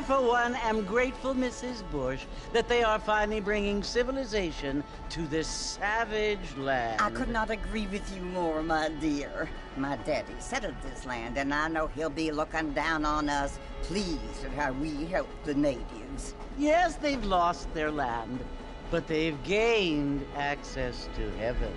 for one, am grateful, Mrs. Bush, that they are finally bringing civilization to this savage land. I could not agree with you more, my dear. My daddy settled this land, and I know he'll be looking down on us, pleased at how we help the natives. Yes, they've lost their land, but they've gained access to heaven.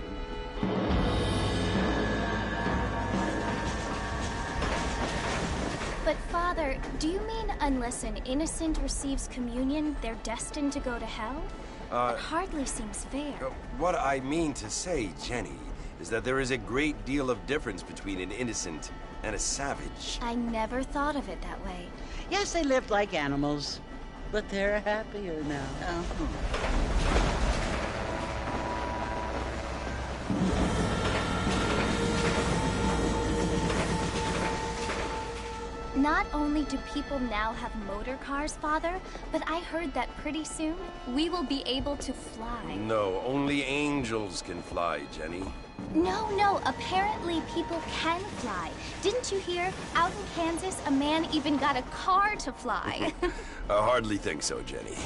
But, Father, do you mean unless an innocent receives communion, they're destined to go to hell? That hardly seems fair. What I mean to say, Jenny, is that there is a great deal of difference between an innocent and a savage. I never thought of it that way. Yes, they lived like animals, but they're happier now. Not only do people now have motor cars, Father, but I heard that pretty soon we will be able to fly. No, only angels can fly, Jenny. No, apparently people can fly. Didn't you hear? Out in Kansas, a man even got a car to fly. I hardly think so, Jenny.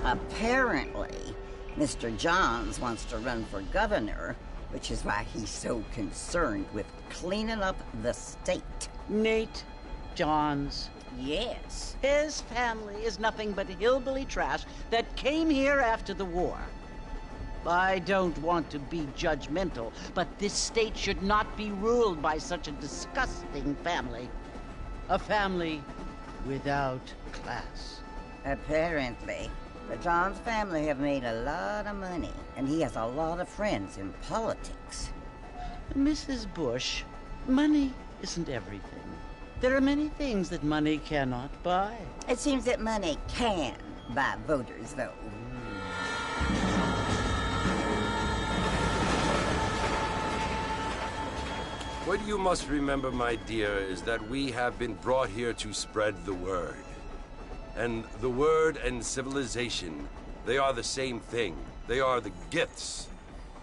Apparently, Mr. Johns wants to run for governor, which is why he's so concerned with cleaning up the state. Nate Johns. Yes. His family is nothing but hillbilly trash that came here after the war. I don't want to be judgmental, but this state should not be ruled by such a disgusting family. A family without class. Apparently. The Johns family have made a lot of money, and he has a lot of friends in politics. Mrs. Bush, money isn't everything. There are many things that money cannot buy. It seems that money can buy voters, though. What you must remember, my dear, is that we have been brought here to spread the word. And the word and civilization, they are the same thing. They are the gifts.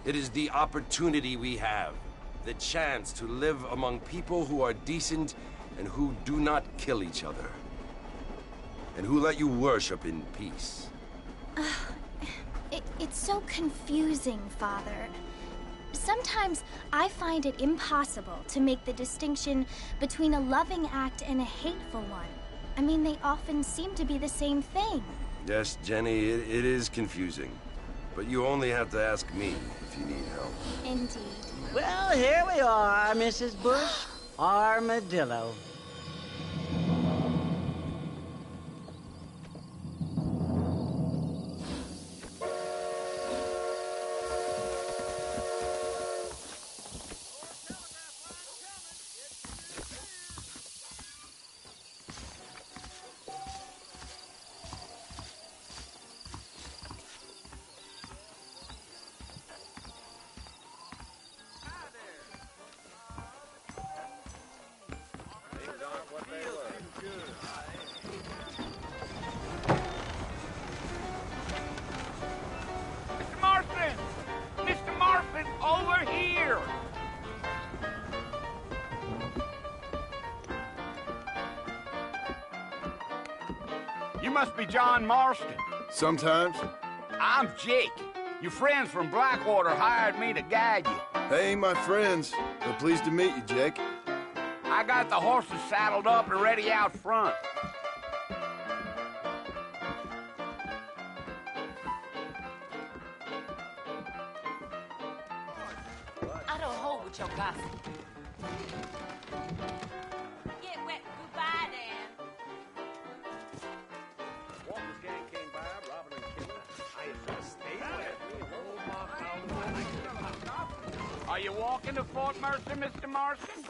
It is the opportunity we have, the chance to live among people who are decent and who do not kill each other, and who let you worship in peace. It's so confusing, Father. Sometimes I find it impossible to make the distinction between a loving act and a hateful one. I mean, they often seem to be the same thing. Yes, Jenny, it is confusing. But you only have to ask me if you need help. Indeed. Well, here we are, Mrs. Bush. Armadillo. Mr. Marston, over here! You must be John Marston. Sometimes. I'm Jake. Your friends from Blackwater hired me to guide you. Hey, my friends. Well, pleased to meet you, Jake. I got the horses saddled up and ready out front. I don't hold with your gossip. Get wet. Goodbye, Dan. Walker's gang came by, robbing and killing. I just stayed with me. Are you walking to Fort Mercer, Mr. Marston?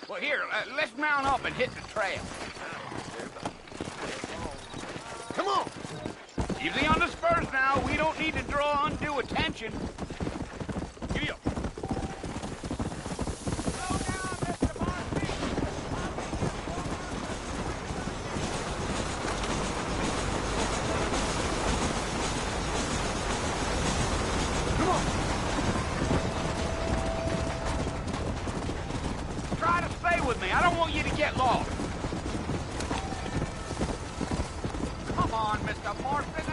Well, here, let's mount up and hit the trail. Come on! Easy on the spurs now. We don't need to draw undue attention. Giddy up. Slow down, Mr. Marston. Come on! try to stay with me. I don't want you to get lost. Come on, Mr. Marston.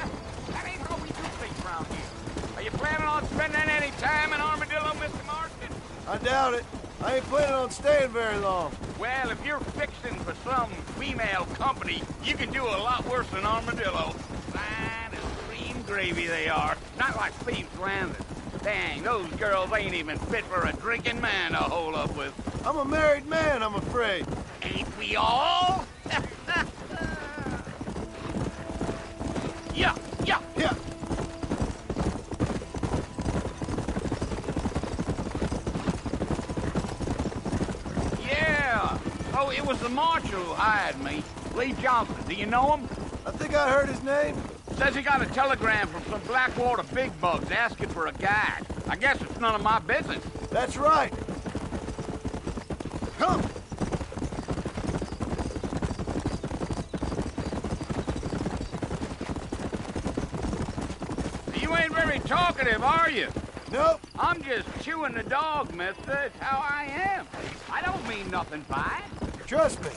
That ain't how we do things around here. Are you planning on spending any time in Armadillo, Mr. Marston? I doubt it. I ain't planning on staying very long. Well, if you're fixing for some female company, you can do a lot worse than Armadillo. Fine as cream gravy they are. Not like Thieves Landing. Dang, those girls ain't even fit for a drinking man to hole up with. I'm a married man, I'm afraid. Ain't we all? Yeah, yeah. Yeah. Yeah. Oh, it was the marshal who hired me. Lee Johnson. Do you know him? I think I heard his name. Says he got a telegram from some Blackwater big bugs asking for a guide. I guess it's none of my business. That's right. Come. You ain't very talkative, are you? Nope. I'm just chewing the dog, mister. It's how I am. I don't mean nothing by it. Trust me.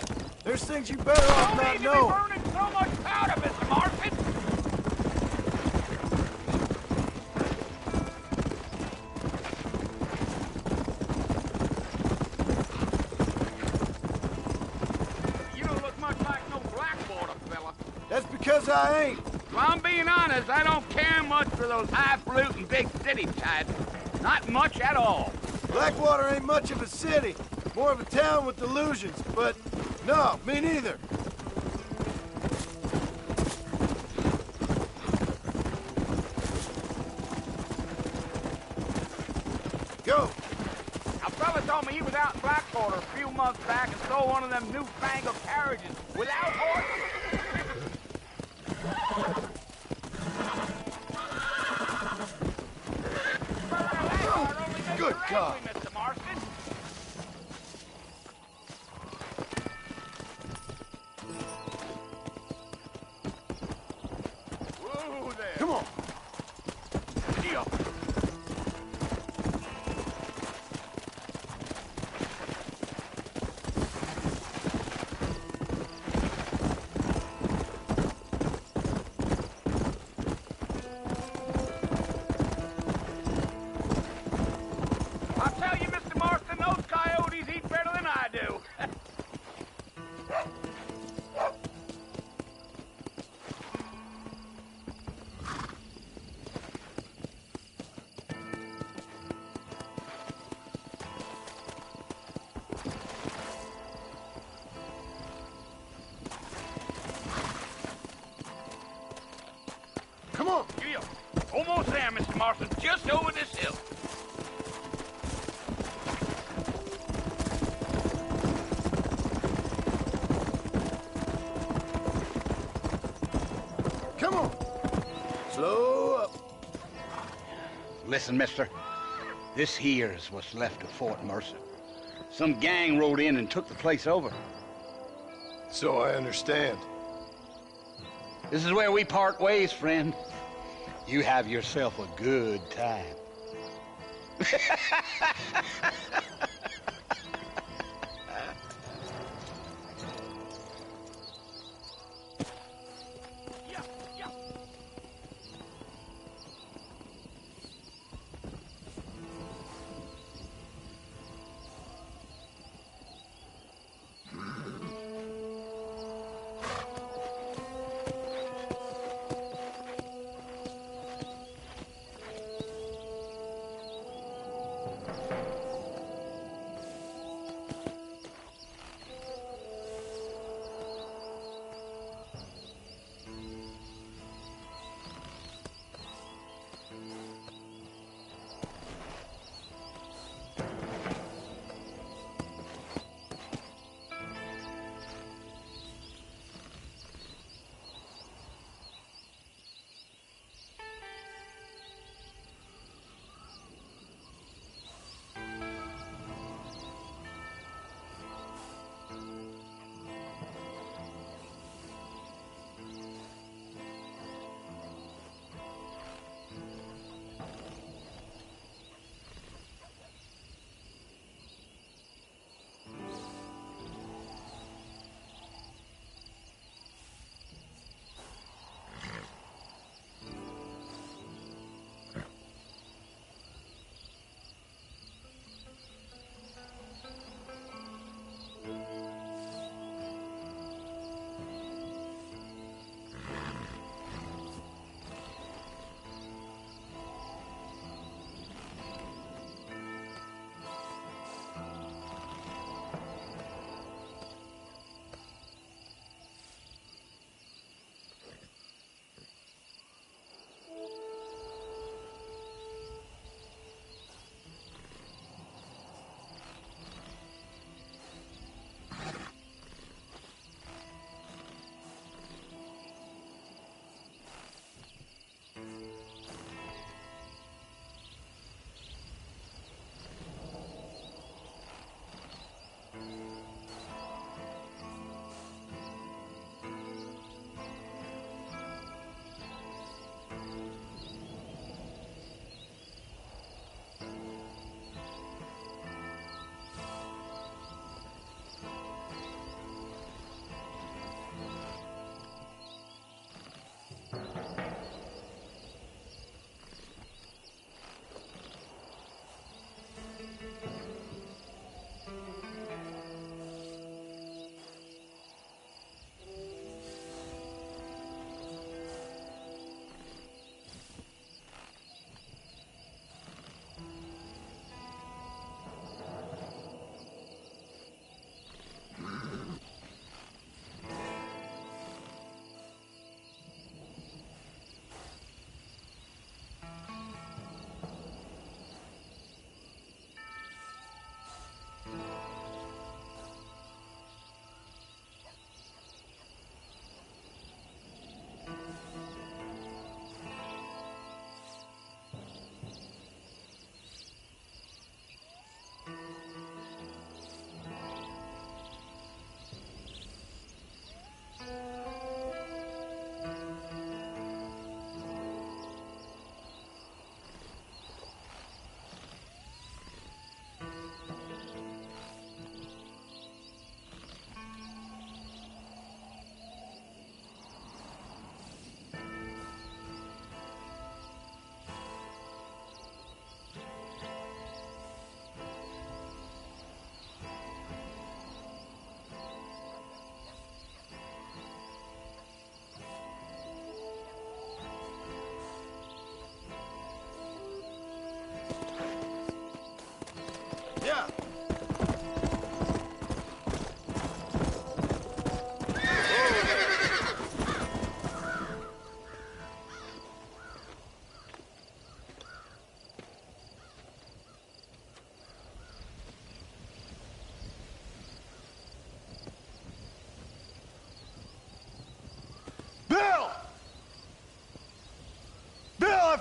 There's things you better off Don't not need to be knowing. burning so much powder, Mr. Marston. You don't look much like no Blackwater fella. That's because I ain't. If I'm being honest, I don't care much for those highfalutin big city types. Not much at all. Blackwater ain't much of a city. More of a town with delusions, but no, me neither. Go. A fella told me he was out in Blackwater a few months back and stole one of them newfangled carriages without horses. Good God. Mr. Marston. Whoa there. Come on. Deal. I'll tell you, Mr. Marston, those coyotes eat better than I do. Come on. Deal. Almost there, Mr. Marston. Just over this hill. Come on. Slow up. Listen, mister. This here is what's left of Fort Mercer. Some gang rode in and took the place over. So I understand. This is where we part ways, friend. You have yourself a good time. Yeah, yeah.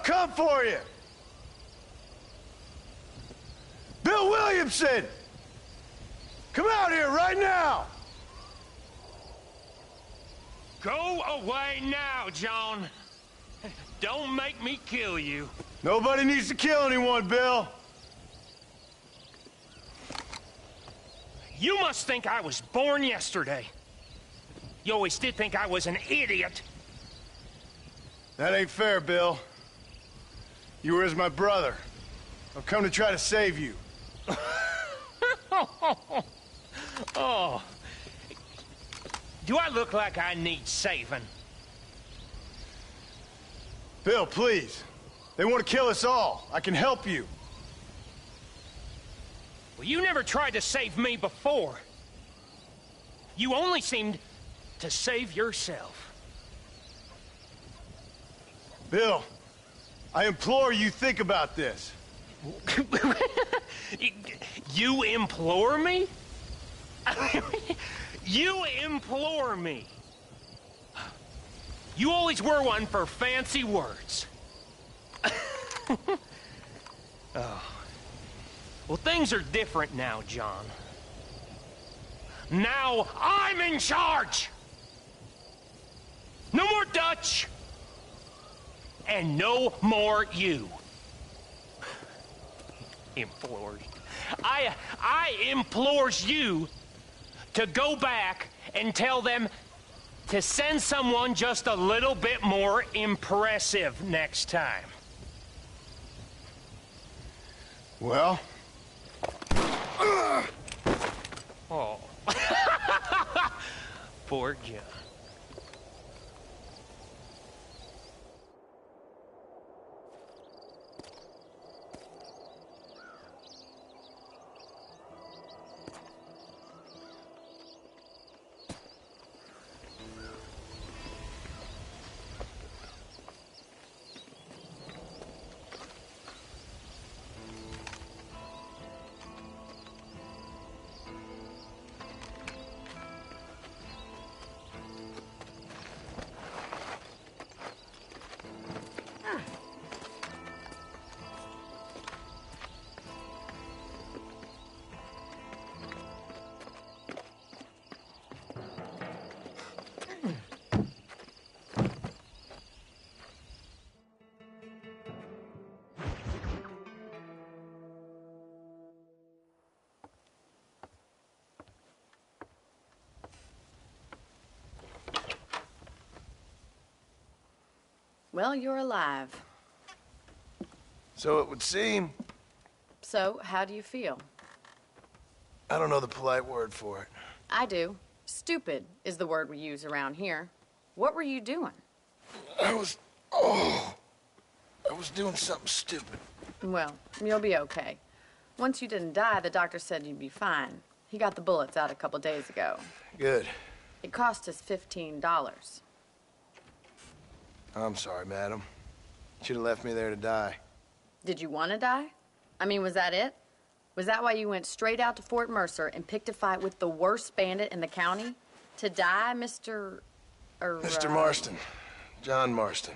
come for you! Bill Williamson! Come out here right now! Go away now, John. Don't make me kill you. Nobody needs to kill anyone, Bill. You must think I was born yesterday. You always did think I was an idiot. That ain't fair, Bill. You were as my brother. I've come to try to save you. Oh. Do I look like I need saving? Bill, please. They want to kill us all. I can help you. Well, you never tried to save me before. You only seemed to save yourself. Bill, I implore you think about this. You implore me? You implore me. You always were one for fancy words. Oh. Well, things are different now, John. Now I'm in charge! No more Dutch! And no more you. Implores. I implores you to go back and tell them to send someone just a little bit more impressive next time. Well? Oh. Poor John. Well, you're alive. So it would seem. So, how do you feel? I don't know the polite word for it. I do. Stupid is the word we use around here. What were you doing? I was doing something stupid. Well, you'll be okay. Once you didn't die, the doctor said you'd be fine. He got the bullets out a couple days ago. Good. It cost us $15. I'm sorry, madam. Should have left me there to die. Did you want to die? I mean, was that it? Was that why you went straight out to Fort Mercer and picked a fight with the worst bandit in the county? To die, Mr. Mr. Marston. John Marston.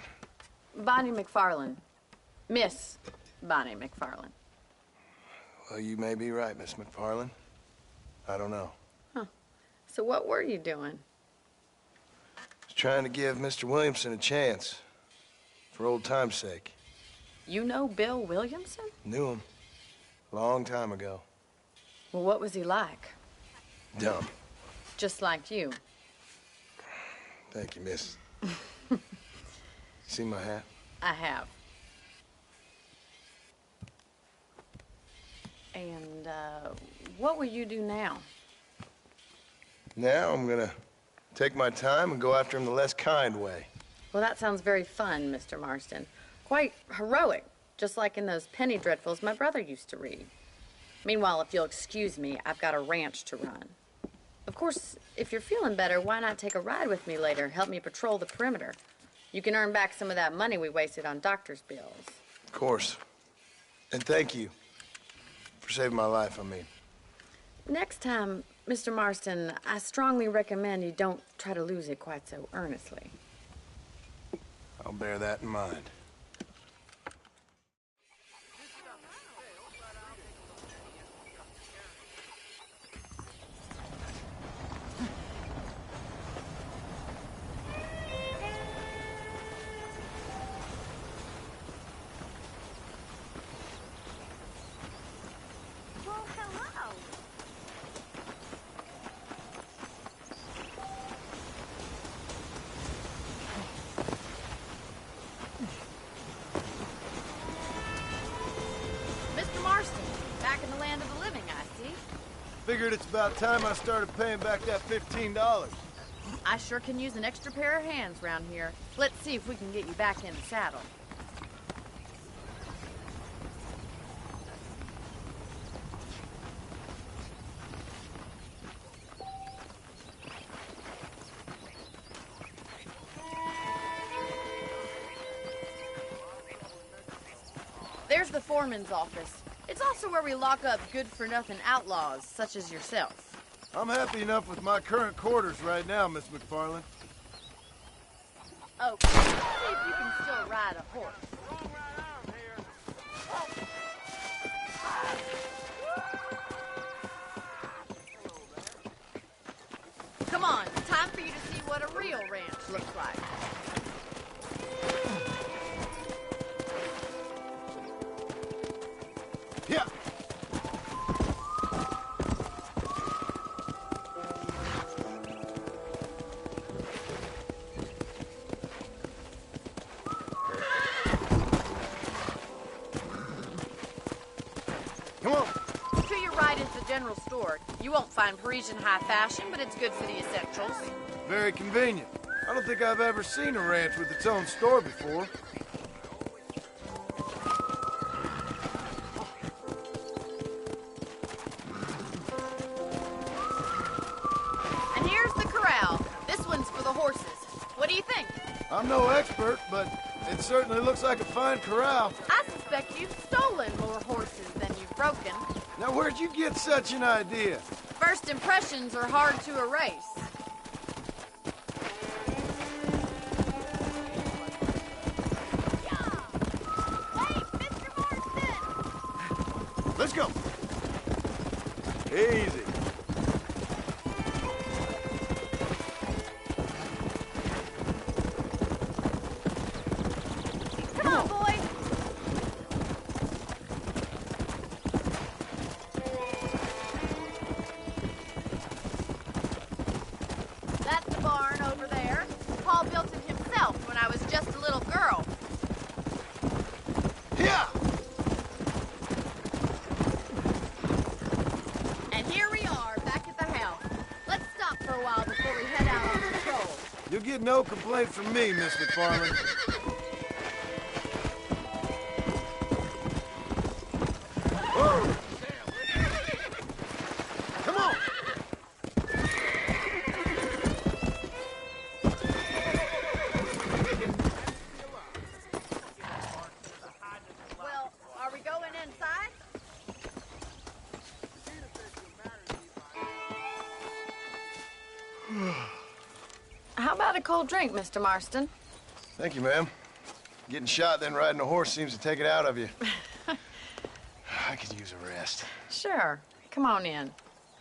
Bonnie McFarland. Miss Bonnie McFarland. Well, you may be right, Miss McFarland. I don't know. Huh. So what were you doing? I was trying to give Mr. Williamson a chance. For old time's sake. You know Bill Williamson? Knew him. Long time ago. Well, what was he like? Dumb. Just like you. Thank you, miss. See my hat? I have. And, what will you do now? Now I'm gonna take my time and go after him the less kind way. Well, that sounds very fun, Mr. Marston. Quite heroic, just like in those penny dreadfuls my brother used to read. Meanwhile, if you'll excuse me, I've got a ranch to run. Of course, if you're feeling better, why not take a ride with me later? Help me patrol the perimeter. You can earn back some of that money we wasted on doctor's bills. Of course. And thank you for saving my life, I mean. Next time, Mr. Marston, I strongly recommend you don't try to lose it quite so earnestly. I'll bear that in mind. Figured it's about time I started paying back that $15. I sure can use an extra pair of hands around here. Let's see if we can get you back in the saddle. There's the foreman's office. It's also where we lock up good-for-nothing outlaws, such as yourself. I'm happy enough with my current quarters right now, Miss McFarland. Oh, let's see if you can still ride a horse. Come on, time for you to see what a real ranch looks like. Yeah. Come on. To your right is the general store. You won't find Parisian high fashion, but it's good for the essentials. Very convenient. I don't think I've ever seen a ranch with its own store before. And here's the corral. This one's for the horses. What do you think? I'm no expert, but it certainly looks like a fine corral. I suspect you've stolen more horses than you've broken. Now, where'd you get such an idea? First impressions are hard to erase. Let's go. Easy. Come on, boy. That's the barn over there. Paul built it himself when I was just a little girl. Yeah. And here we are, back at the house. Let's stop for a while before we head out on patrol. You'll get no complaint from me, Miss McFarland. Whoa! Come on! Well, are we going inside? How about a cold drink, Mr. Marston? Thank you, ma'am. Getting shot, then riding a horse seems to take it out of you. I could use a rest. Sure. Come on in.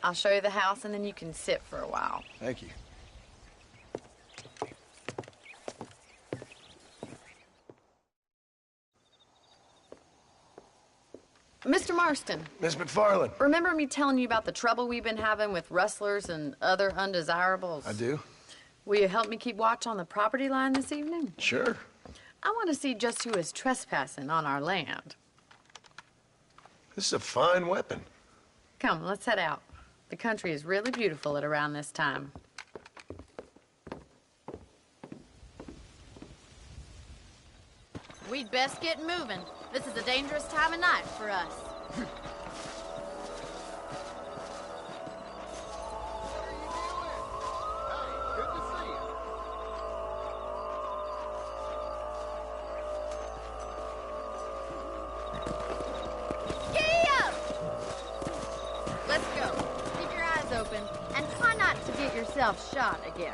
I'll show you the house, and then you can sit for a while. Thank you. Mr. Marston, Miss McFarland. remember me telling you about the trouble we've been having with rustlers and other undesirables? I do? Will you help me keep watch on the property line this evening? Sure. I want to see just who is trespassing on our land. This is a fine weapon. Come, let's head out. The country is really beautiful at around this time. We'd best get moving. This is a dangerous time of night for us. Giddy up! Let's go. Keep your eyes open and try not to get yourself shot again.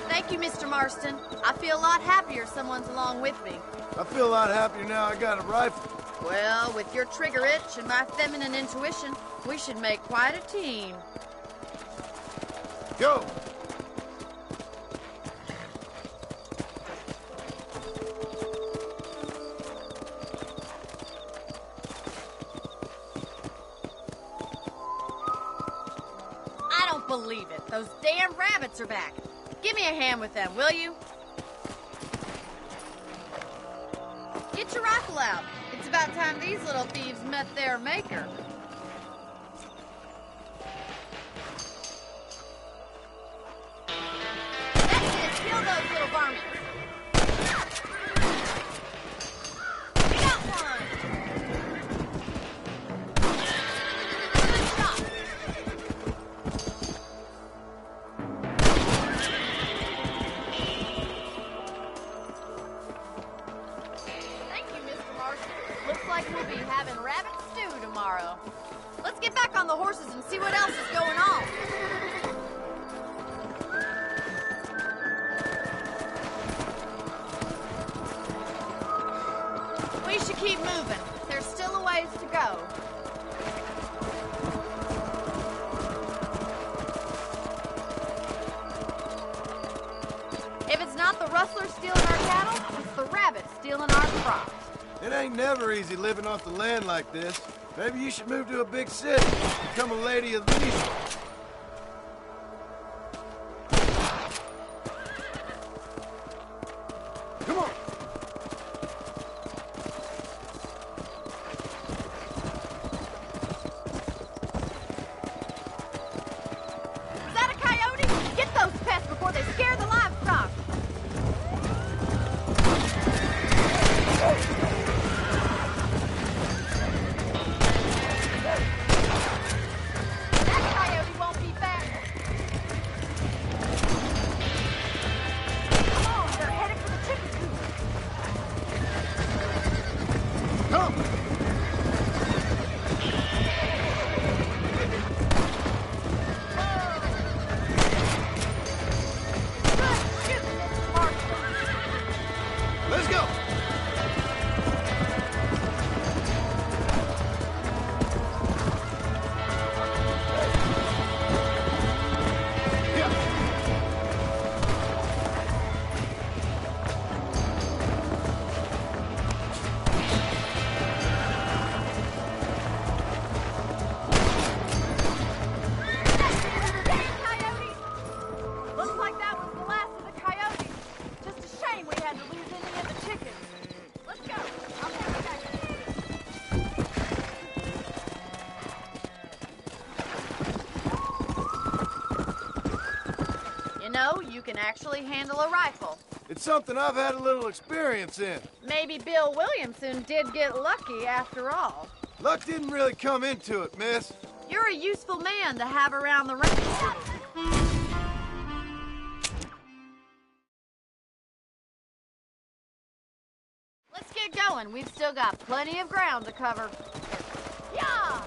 Thank you, Mr. Marston. I feel a lot happier someone's along with me. I feel a lot happier now I got a rifle. Well, with your trigger itch and my feminine intuition, we should make quite a team. Go! I don't believe it. Those damn rabbits are back. Give me a hand with them, will you? rifle out. It's about time these little thieves met their maker. That's it! Kill those little varmints! Got one! Good shot! Thank you, Mr. Marston. Looks like we'll be having rabbit stew tomorrow. Let's get back on the horses and see what else is going on. We should keep moving. There's still a ways to go. If it's not the rustlers stealing our cattle, it's the rabbits stealing our crops. It ain't never easy living off the land like this. Maybe you should move to a big city, become a lady of leisure. Come on. Is that a coyote? Get those pests before they scare the livestock. That coyote won't be back. Come on, they're headed for the chicken coop. Come. Good shooting, Mr. Marston. Let's go. Yeah. Damn coyotes! Looks like that was the last of the coyotes. Just a shame we had to lose any of the chickens. Let's go. I'll take you back. You know, you can actually handle a rifle. It's something I've had a little experience in. Maybe Bill Williamson did get lucky after all. Luck didn't really come into it, miss. You're a useful man to have around the range. Let's get going. We've still got plenty of ground to cover. Yeah!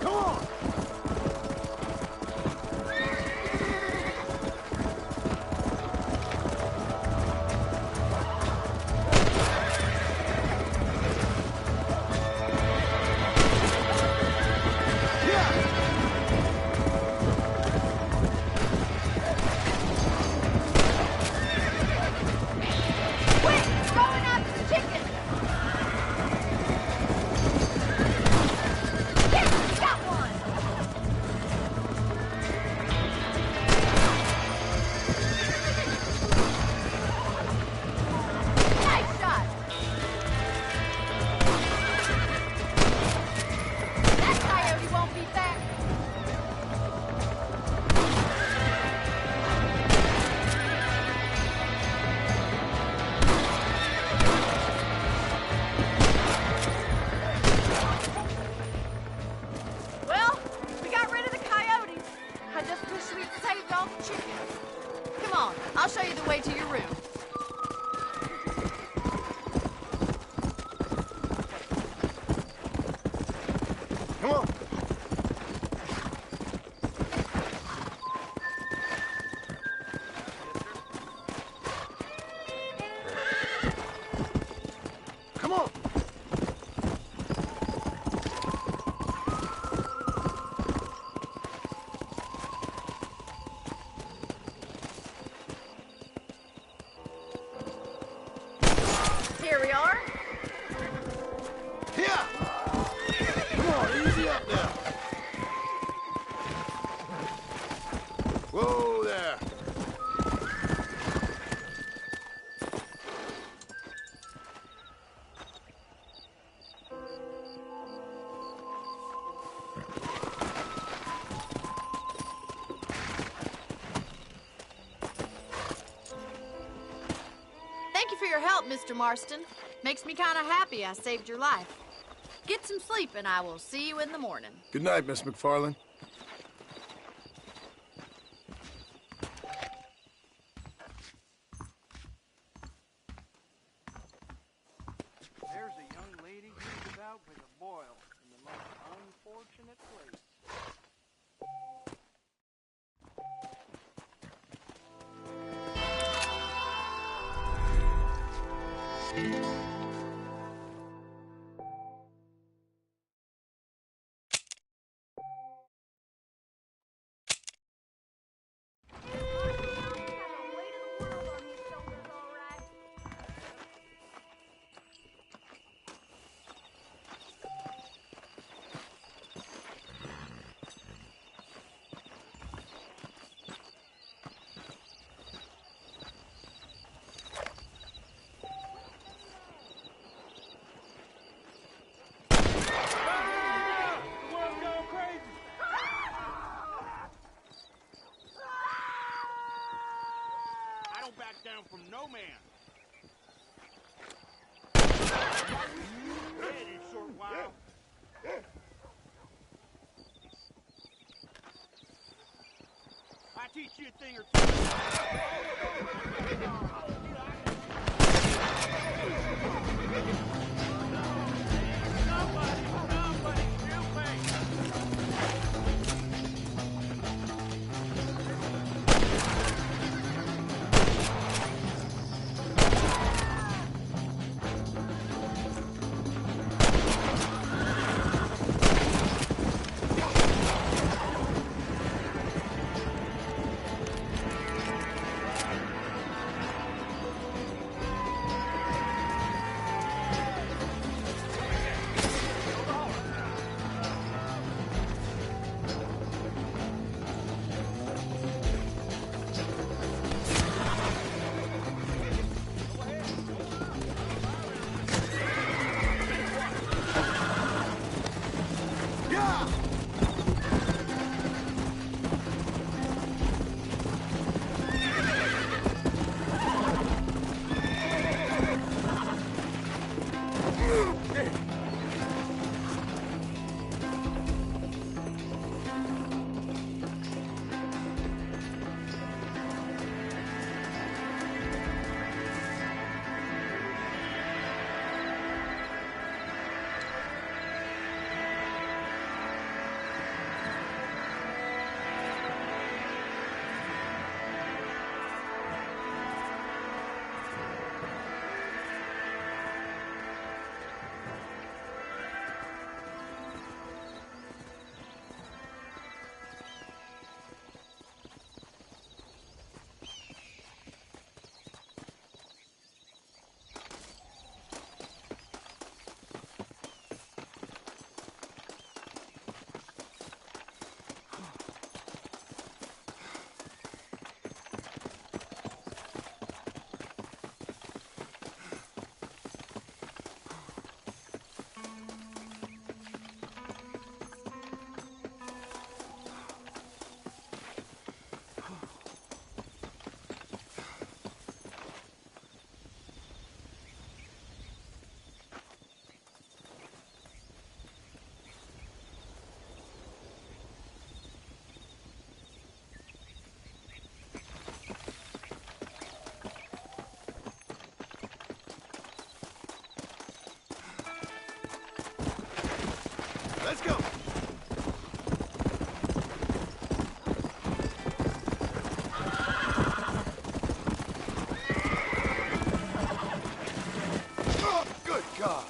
Come on. Quick! Going after the chicken! Yeah, got one! help, Mr. Marston. Makes me kind of happy I saved your life. Get some sleep, and I will see you in the morning. Good night, Miss McFarland. There's a young lady who's about with a boil in the most unfortunate place. Back down from no man. Dead in a short while. I teach you a thing or Somebody, help me. Let's go. Oh, good God.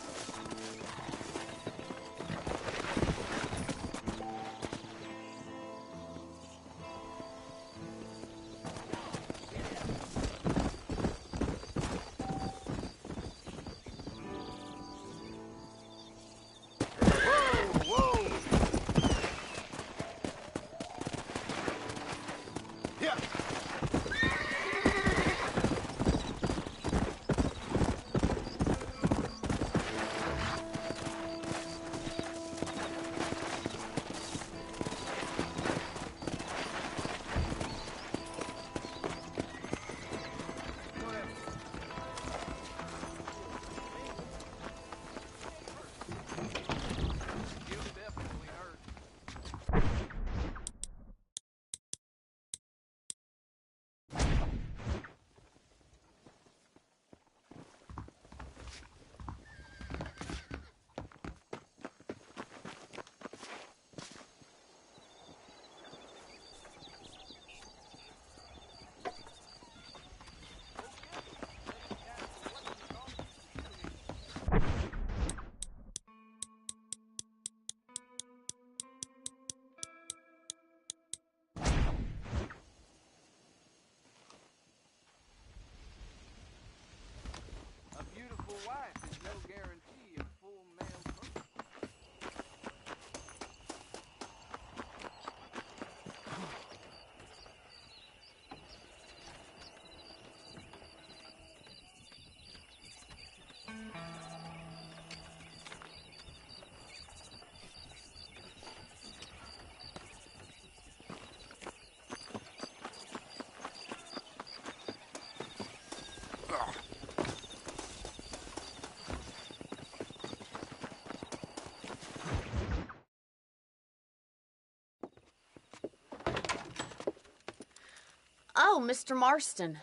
Oh, Mr. Marston.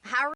How